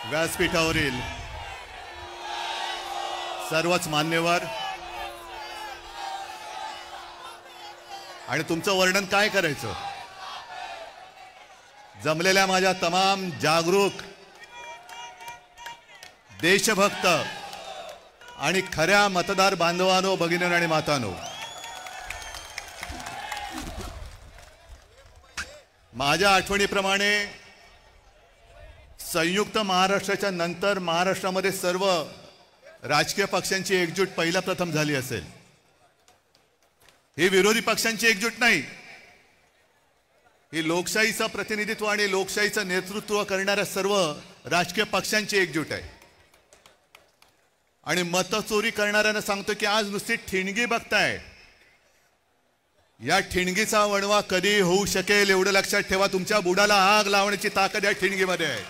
व्यासपीठावरील सर्वच मान्यवर आणि तुमचं वर्णन काय करायचं, जमलेल्या माझ्या तमाम जागरूक देशभक्त आणि खऱ्या मतदार बांधवांनो, भगिनींनो आणि मातांनो, माझ्या आठवणीप्रमाणे संयुक्त महाराष्ट्राच्या नंतर महाराष्ट्रामध्ये सर्व राजकीय पक्षांची एकजूट पहिला प्रथम झाली असेल. ही विरोधी पक्षांची एकजूट नाही, ही लोकशाहीचं प्रतिनिधित्व आणि लोकशाहीचं नेतृत्व करणाऱ्या सर्व राजकीय पक्षांची एकजूट आहे. आणि मतचोरी करणाऱ्यांना सांगतो की आज नुसती ठिणगी बघताय, या ठिणगीचा वणवा कधी होऊ शकेल एवढं लक्षात ठेवा. तुमच्या बुडाला आग लावण्याची ताकद या ठिणगीमध्ये आहे.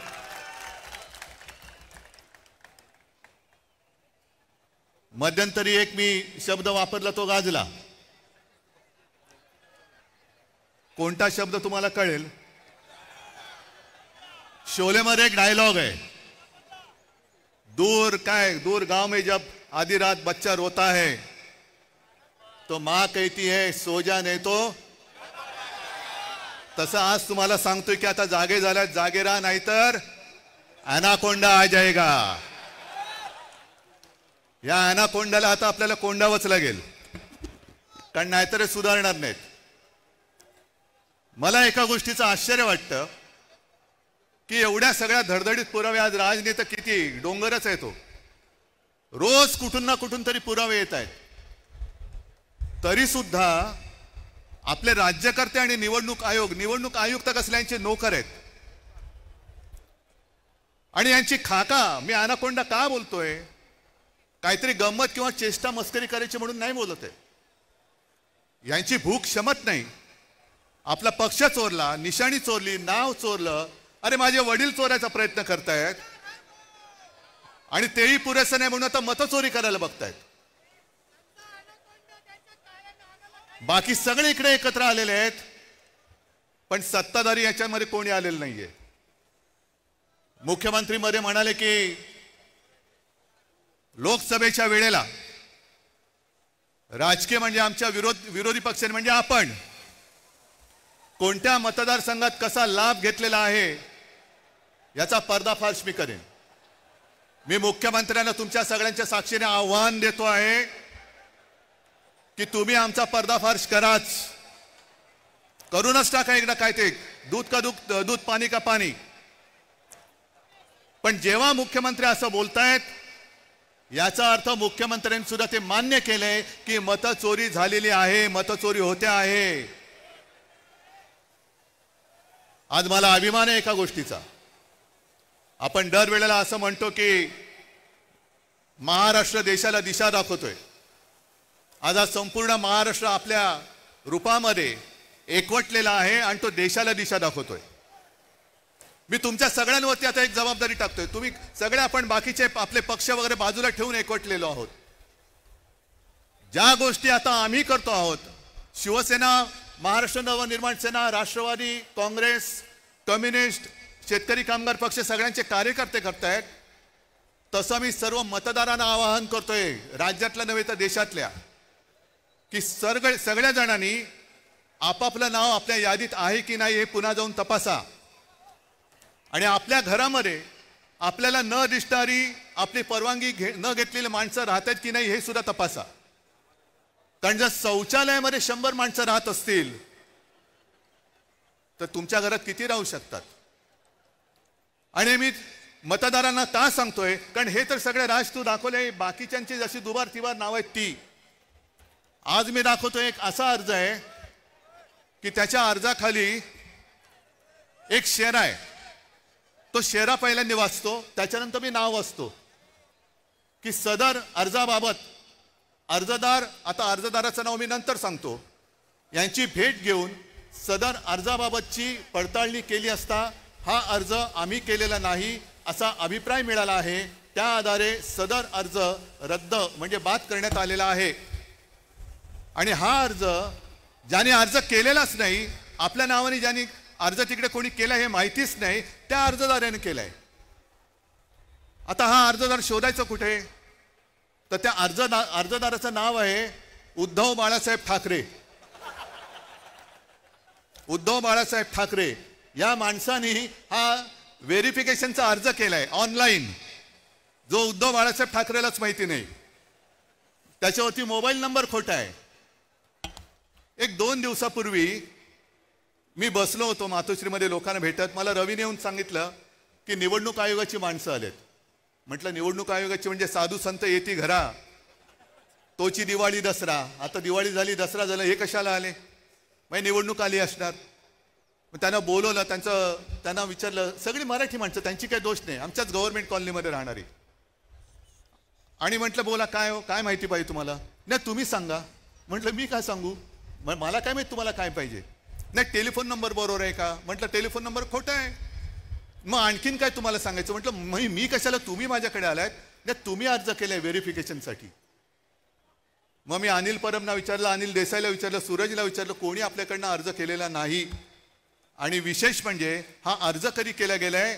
मध्यंतरी एक मी शब्द वापरला तो गाजला. कोणता शब्द तुम्हाला कळेल? शोलेमध्ये एक डायलॉग आहे, दूर गांव में जब आधी रात बच्चा रोता है तो माँ कहती है सो जा नहीं तो. तसं आज तुम्हाला सांगतोय की आता जागे झाल्यात, जागे राहा, नाहीतर ॲनाकोंडा आ जाएगा. या ॲनाकोंडाला आता आपल्याला कोंडावंच लागेल, कारण नाहीतर सुधारणार नाहीत. मला एका गोष्टीचं आश्चर्य वाटतं की एवढ्या सगळ्या धडधडीत पुरावे आज राजनेता किती डोंगरच आहे, तो रोज कुठून ना कुठून तरी पुरावे येत आहेत, तरी सुद्धा आपले राज्यकर्ते आणि निवडणूक आयुक्त कसल्यांचे नोकर आहेत. आणि यांची खाका, मी ॲनाकोंडा का बोलतोय, काहीतरी गंमत किंवा चेष्टा मस्करी करायची म्हणून नाही बोलत आहे. यांची भूक क्षमत नाही. आपला पक्ष चोरला, निशाणी चोरली, नाव चोरलं, अरे माझे वडील चोरायचा प्रयत्न करतायत आणि तेही पुरेसं नाही म्हणून आता मतचोरी करायला बघतायत. बाकी सगळे इकडे एकत्र आलेले आहेत, पण सत्ताधारी याच्यामध्ये कोणी आलेलं नाहीये. मुख्यमंत्री मध्ये म्हणाले की लोकसभेच्या वेळेला राजकीय म्हणजे आमच्या विरोधी पक्षाने म्हणजे आपण कोणत्या मतदारसंघात कसा लाभ घेतलेला आहे याचा पर्दाफाश मी करेन. मी मुख्यमंत्र्यांना तुमच्या सगळ्यांच्या साक्षीने आव्हान देतो आहे की तुम्ही आमचा पर्दाफाश कराच, करूनच टाका एकदा. काय ते दूध का दूध, पाणी का पाणी. पण जेव्हा मुख्यमंत्री असं बोलतायत याचा अर्थ मुख्यमंत्र्यांनी सुद्धा ते मान्य केले की मतचोरी झालेली आहे, मतचोरी होते आहे. आज मला अभिमान आहे एका गोष्टीचा. आपण दरवेळेला असं म्हणतो की महाराष्ट्र देशाला दिशा दाखवतोय. आज संपूर्ण महाराष्ट्र आपल्या रूपामध्ये एकवटलेला आहे आणि तो देशाला दिशा दाखवतोय. मी तुमच्या सगळ्यांवरती आता एक जबाबदारी टाकतोय. तुम्ही सगळे, आपण बाकीचे आपले पक्ष वगैरे बाजूला ठेवून एकवटलेलो आहोत. ज्या गोष्टी आता आम्ही करतो आहोत, शिवसेना, महाराष्ट्र नवनिर्माण सेना, राष्ट्रवादी काँग्रेस, कम्युनिस्ट, शेतकरी कामगार पक्ष सगळ्यांचे कार्यकर्ते करतायत, तसं मी सर्व मतदारांना आवाहन करतोय, राज्यातल्या नव्हे तर देशातल्या, की सगळ्या जणांनी आपापलं नाव आपल्या यादीत आहे की नाही हे पुन्हा जाऊन तपासा. आणि आपल्या घरामध्ये आपल्याला न दिसणारी, आपली परवानगी न घेतलेली माणसं राहतात की नाही हे सुद्धा तपासा. कारण जर शौचालयामध्ये 100 माणसं राहत असतील तर तुमच्या घरात किती राहू शकतात. आणि मी मतदारांना का सांगतोय, कारण हे तर सगळे राज तू दाखवले, बाकीच्यांची जशी दुबार तिबार नाव आहेत ती. आज मी दाखवतोय एक असा अर्ज आहे की त्याच्या अर्जाखाली एक शेरा आहे. तो शेरा पहिल्यांदा वाचतो, त्याच्यानंतर मी नाव वाचतो की सदर अर्जाबाबत अर्जदार, आता अर्जदाराचं नाव मी नंतर सांगतो, यांची भेट घेऊन सदर अर्जाबाबतची पडताळणी केली असता हा अर्ज आम्ही केलेला नाही असा अभिप्राय मिळाला आहे. त्या आधारे सदर अर्ज रद्द म्हणजे बाद करण्यात आलेला आहे. आणि हा अर्ज ज्याने अर्ज केलेलाच नाही, आपल्या नावाने ज्याने अर्ज तिकडे कोणी केला हे माहितीच नाही, त्या अर्जदाराने केलाय. आता हा अर्जदार शोधायचं कुठे? तर त्या अर्जदाराचं नाव आहे उद्धव बाळासाहेब ठाकरे. उद्धव बाळासाहेब ठाकरे या माणसाने हा व्हेरिफिकेशनचा अर्ज केलाय ऑनलाईन, जो उद्धव बाळासाहेब ठाकरेलाच माहिती नाही. त्याच्यावरती मोबाईल नंबर खोटा आहे. एक 2 दिवसापूर्वी मी बसलो होतो मातोश्रीमध्ये लोकांना भेटत. मला रवीने येऊन सांगितलं की निवडणूक आयोगाची माणसं आलेत. म्हटलं निवडणूक आयोगाची म्हणजे साधू संत येती घरा, तोची दिवाळी दसरा. आता दिवाळी झाली, दसरा झाला, हे कशाला आले? मग निवडणूक आली असणार. मग त्यांना बोलवलं, त्यांना विचारलं. सगळी मराठी माणसं, त्यांची काही दोष नाही, आमच्याच गव्हर्नमेंट कॉलनीमध्ये राहणारी. आणि म्हटलं बोला, काय हो, काय माहिती पाहिजे तुम्हाला? नाही तुम्ही सांगा. म्हटलं मी काय सांगू, मला काय माहिती तुम्हाला काय पाहिजे? नाही टेलिफोन नंबर बरोबर आहे का? म्हटलं टेलिफोन नंबर खोटा आहे. मग आणखीन काय तुम्हाला सांगायचं? म्हटलं मी कशाला, तुम्ही माझ्याकडे आलात. नाही तुम्ही अर्ज केलाय व्हेरिफिकेशनसाठी. मग मी अनिल परबना विचारलं, अनिल देसाईला विचारलं, सूरजला विचारलं, कोणी आपल्याकडनं अर्ज केलेला नाही. आणि विशेष म्हणजे हा अर्ज कधी केला गेलाय?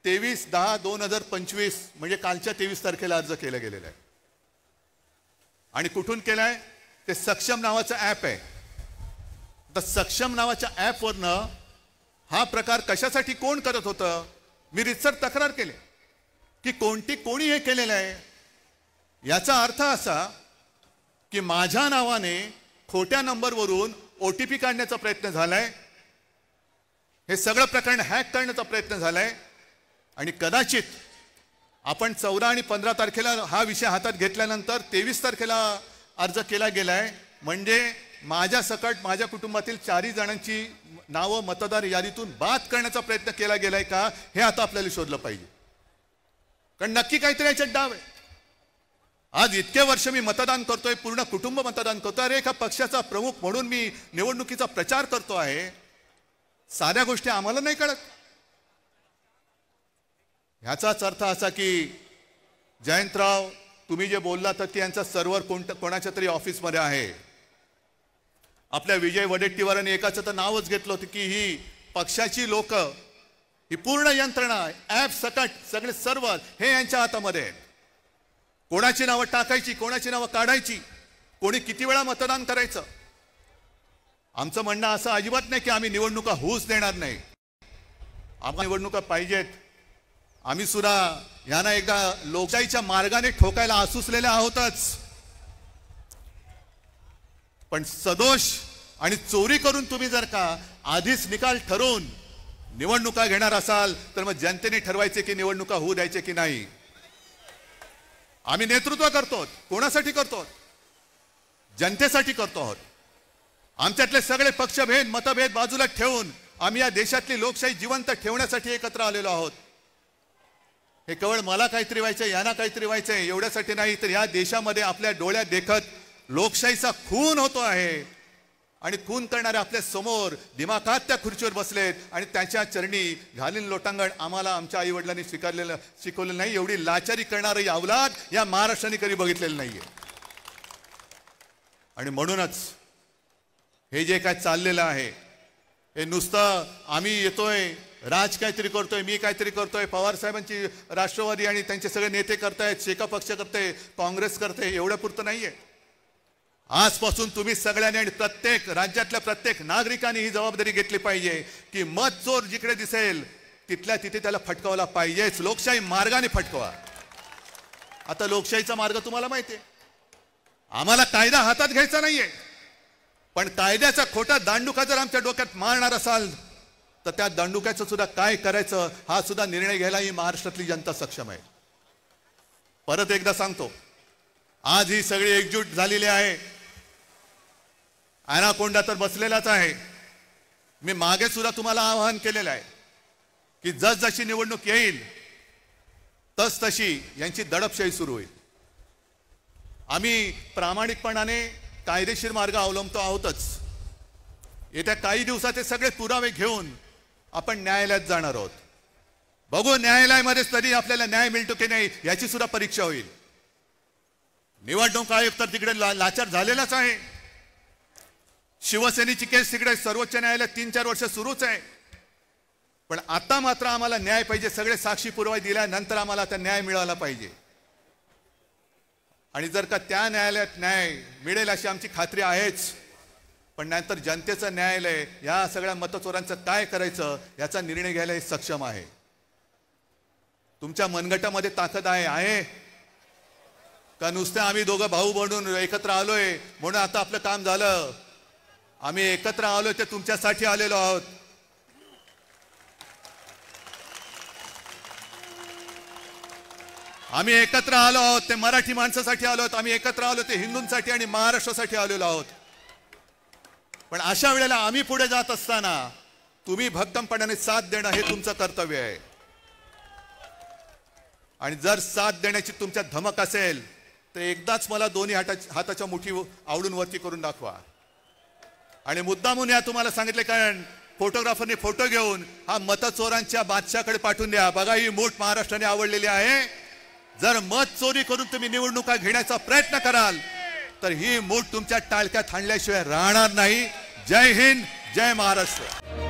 23/10/2025 म्हणजे कालच्या 23 तारखेला अर्ज केला गेलेला आहे. आणि कुठून केलाय? ते सक्षम नावाचं ॲप आहे. तर सक्षम नावाच्या ॲपवरनं हा प्रकार कशासाठी कोण करत होतं? मी रितसर तक्रार केली की कोणी हे केलेलं आहे. याचा अर्थ असा की माझ्या नावाने खोट्या नंबरवरून OTP काढण्याचा प्रयत्न झालाय. हे सगळं प्रकरण हॅक करण्याचा प्रयत्न झालाय. आणि कदाचित आपण 14 आणि 15 तारखेला हा विषय हातात घेतल्यानंतर 23 तारखेला अर्ज केला गेलाय. म्हणजे माझ्या सकट माझ्या कुटुंबातील 4 जणांची नावं मतदार यादीतून बाद करण्याचा प्रयत्न केला गेलाय का, हे आता आपल्याला शोधलं पाहिजे. कारण नक्की काहीतरी याच्यात डाव आहे. आज इतके वर्ष मी मतदान करतोय, पूर्ण कुटुंब मतदान करतोय. अरे एका पक्षाचा प्रमुख म्हणून मी निवडणुकीचा प्रचार करतो आहे. साध्या गोष्टी आम्हाला नाही कळत. ह्याचाच अर्थ असा की जयंतराव तुम्ही जे बोलला तर यांचा सर्व्हर कोणाच्या तरी ऑफिसमध्ये आहे. आपल्या विजय वडेट्टीवारांनी एकाचं तर नावच घेतलं होतं की ही पक्षाची लोक, ही पूर्ण यंत्रणा, ॲप सकट सगळे सर्व्हर हे यांच्या हातामध्ये आहेत. कोणाची नावं टाकायची, कोणाची नावं काढायची, कोणी किती वेळा मतदान करायचं. आमचं म्हणणं असं अजिबात नाही की आम्ही निवडणुका होऊच देणार नाही. आम्हाला निवडणुका पाहिजेत. आम्ही सुद्धा यांना एकदा लोकशाहीच्या मार्गाने ठोकायला आसुसलेले आहोतच. पण सदोष आणि चोरी करून तुम्ही जर का आधीच निकाल ठरवून निवडणुका घेणार असाल तर मग जनतेने ठरवायचे की निवडणुका होऊ द्यायचे की नाही. आम्ही नेतृत्व करतो, कोणासाठी करतो? जनतेसाठी करतो आहोत. आमच्यातले सगळे पक्षभेद मतभेद बाजूला ठेवून आम्ही या देशातली लोकशाही जिवंत ठेवण्यासाठी एकत्र आलेलो आहोत. हे केवळ मला काहीतरी व्हायचंय, यांना काहीतरी व्हायचंय एवढ्यासाठी नाही, तर या देशामध्ये आपल्या डोळ्यात देखत लोकशाहीचा खून होतो आहे. आणि खून करणारे आपल्या समोर दिमाखात त्या खुर्चीवर बसलेत आणि त्याच्या चरणी घालीन लोटांगण आम्हाला आमच्या आई वडिलांनी शिकवलेलं नाही. एवढी लाचारी करणारी अवलाद या महाराष्ट्राने कधी बघितलेलं नाहीये. आणि म्हणूनच हे जे काय चाललेलं आहे हे नुसतं आम्ही येतोय, राज काहीतरी करतोय, मी काहीतरी करतोय, पवार साहेबांची राष्ट्रवादी आणि त्यांचे सगळे नेते करतायत, शेका पक्ष करते, काँग्रेस करते, एवढ्या पुरतं नाहीये. आजपासून तुम्ही सगळ्यांनी आणि प्रत्येक राज्यातल्या प्रत्येक नागरिकांनी ही जबाबदारी घेतली पाहिजे की मत चोर जिकडे दिसेल तिथल्या तिथे त्याला फटकावला पाहिजेच. लोकशाही मार्गाने फटकवा. आता लोकशाहीचा मार्ग तुम्हाला माहिती आहे. आम्हाला कायदा हातात घ्यायचा नाहीये, पण कायद्याचा खोटा दांडुका जर आमच्या डोक्यात मारणार असाल तर त्या दांडुक्याचं सुद्धा काय करायचं हा सुद्धा निर्णय घ्यायला ही महाराष्ट्रातली जनता सक्षम आहे. परत एकदा सांगतो, आज ही सगळी एकजूट झालेली आहे. ॲनाकोंडा तर बसलेलाच आहे. मी मागे सुद्धा तुम्हाला आवाहन केलेलं आहे की जसजशी निवडणूक येईल तस तशी यांची दडपशाही सुरू होईल. आम्ही प्रामाणिकपणाने कायदेशीर मार्ग अवलंबतो आहोतच. येत्या काही दिवसात हे सगळे पुरावे घेऊन आपण न्यायालयात जाणार आहोत. बघू न्यायालयामध्येच तरी आपल्याला न्याय मिळतो की नाही याची सुद्धा परीक्षा होईल. निवडणूक आयोग तर तिकडे लाचार झालेलाच आहे. शिवसेनेची केस तिकडे सर्वोच्च न्यायालयात 3-4 वर्ष सुरूच आहे. पण आता मात्र आम्हाला न्याय पाहिजे. सगळे साक्षी पुरावे दिल्यानंतर आम्हाला आता न्याय मिळाला पाहिजे. आणि जर का त्या न्यायालयात न्याय मिळेल अशी आमची खात्री आहेच, पण नंतर जनतेचं न्यायालय या सगळ्या मतचोरांचं काय करायचं याचा निर्णय घ्यायला हे सक्षम आहे. तुमच्या मनगटामध्ये ताकद आहे का नुसतं आम्ही दोघं भाऊ म्हणून एकत्र आलोय म्हणून आता आपलं काम झालं? आम्ही एकत्र आलोय ते तुमच्यासाठी आलेलो आहोत. आम्ही एकत्र आलो आहोत ते मराठी माणसासाठी आलो आहोत. आम्ही एकत्र आलो ते हिंदूंसाठी आणि महाराष्ट्रासाठी आलेलो आहोत. पण अशा वेळेला आम्ही पुढे जात असताना तुम्ही भक्कमपणाने साथ देणं हे तुमचं कर्तव्य आहे. आणि जर साथ देण्याची तुमच्या धमक असेल तर एकदाच मला दोन्ही हाताच्या मुठी आवडून वरती करून दाखवा. आणि मुद्दामून या तुम्हाला सांगितले, कारण फोटोग्राफरने फोटो घेऊन हा मतचोरांच्या बादशाकडे पाठवून द्या. बघा ही मूठ महाराष्ट्राने आवडलेली आहे. जर मत चोरी करून तुम्ही निवडणुका घेण्याचा प्रयत्न कराल तर ही मूठ तुमच्या टाळक्यात हाणल्याशिवाय राहणार नाही. जय हिंद, जय महाराष्ट्र.